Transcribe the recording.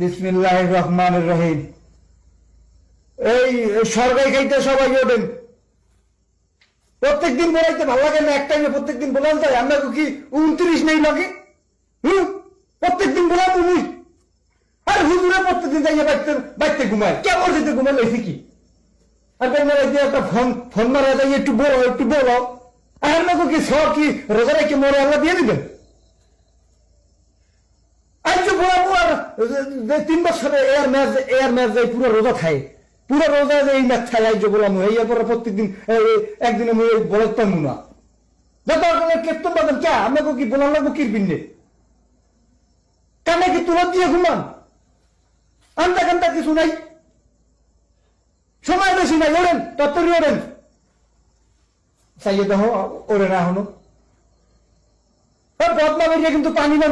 বিসমিল্লাহির রহমানির রহিম। এই সরকারি খাইতে সবাই ওঠেন। প্রত্যেকদিন বলাইতে ভালো লাগে না, এক টাইমে প্রত্যেকদিন বলান যায়। আমরা কি 29 নেই লাগে? প্রত্যেকদিন বলাম 19। আর হুজুরে প্রত্যেকদিন যাইয়ে বাইতে ঘুমায়। কেমন যেতে ঘুমায় লইছে কি? আর একটা ফোন মারা যাই, একটু বলো। আর আমাকে কি সব কি রোজা রেখে মরে আল্লাহ দিয়ে দিবেন? আজ যে বলাবো আর 3 বছরে এয়ার ম্যাচ যাই পুরো রোজা খায়, পুরো রোজা এই ম্যাচ খাই। আজ যে বলাম এই পরে প্রত্যেকদিন একদিন আমি বলে পারবো না। যত কেতন পাবেন কে আমাকে কি বলার লাগবো কি বিন্নে কানে কি তুলা দিয়ে ঘুমান? আন্তা কান্তা কিছু নাই, সময় বেশি নাই। ওরেন তত্তরি ওরেন চাইয়ে দেখো ওরে না হলো বদনাম কিন্তু পানি না।